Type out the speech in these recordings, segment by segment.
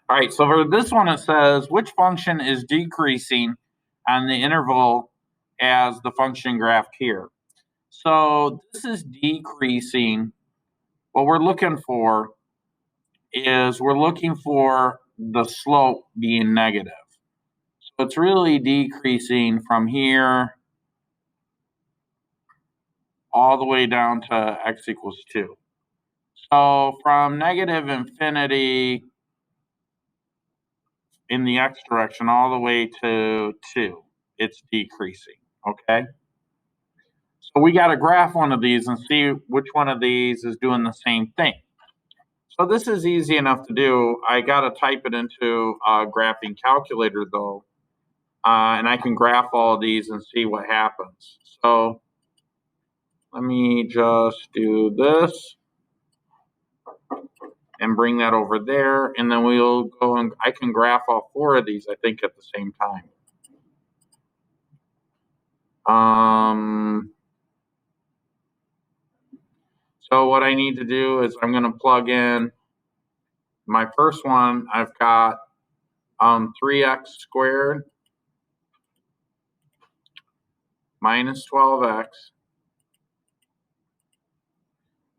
All right, so for this one, it says, which function is decreasing on the interval as the function graphed here? So this is decreasing. What we're looking for is we're looking for the slope being negative. So it's really decreasing from here all the way down to x equals 2. So from negative infinity in the x direction all the way to 2, it's decreasing, okay? So we got to graph one of these and see which one of these is doing the same thing. So this is easy enough to do. I got to type it into a graphing calculator though, and I can graph all of these and see what happens. So let me just do this and bring that over there, and then we'll go and I can graph all 4 of these, I think, at the same time. So what I need to do is I'm going to plug in my first one. I've got 3x squared minus 12x.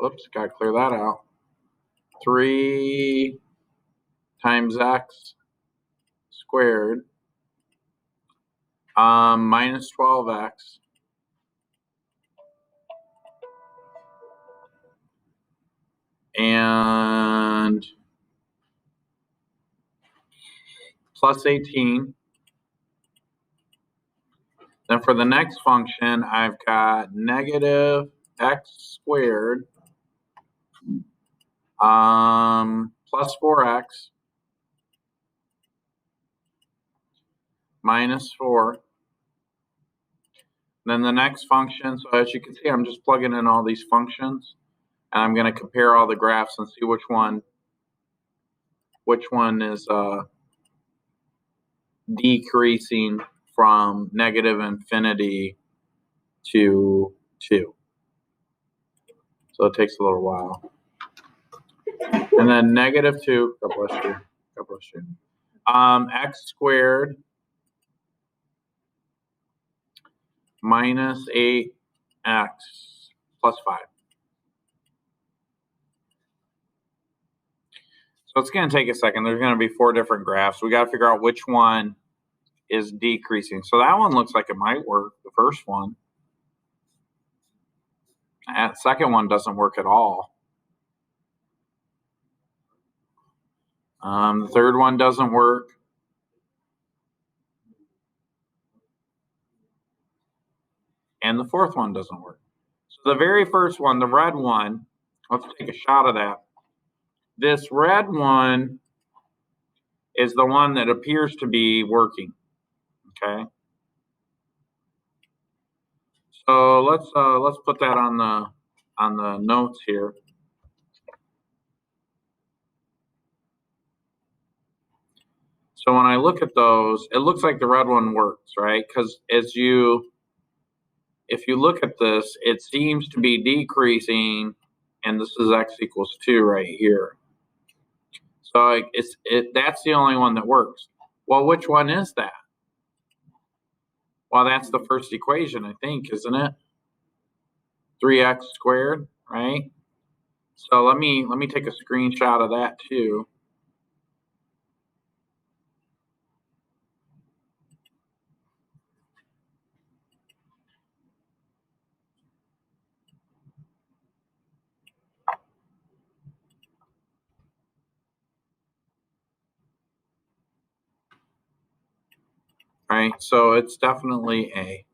Oops, got to clear that out. 3 times x squared minus 12x and plus 18. Then for the next function, I've got negative x squared plus 4x minus 4. Then the next function, so as you can see, I'm just plugging in all these functions, and I'm going to compare all the graphs and see which one is decreasing from negative infinity to 2. So it takes a little while. And then negative 2, God bless you, God bless you. X squared minus 8x plus 5. So it's going to take a second. There's going to be 4 different graphs. We got to figure out which one is decreasing. So that one looks like it might work, the first one. That second one doesn't work at all. The third one doesn't work. And the fourth one doesn't work. So the very first one, the red one, let's take a shot of that. This red one is the one that appears to be working. Okay. So let's put that on the notes here. So when I look at those, it looks like the red one works, right? Because if you look at this, it seems to be decreasing, and this is x equals 2 right here. So that's the only one that works. Well, which one is that? Well, that's the first equation, I think, isn't it? 3x squared, right? So let me take a screenshot of that too. Right, so it's definitely A.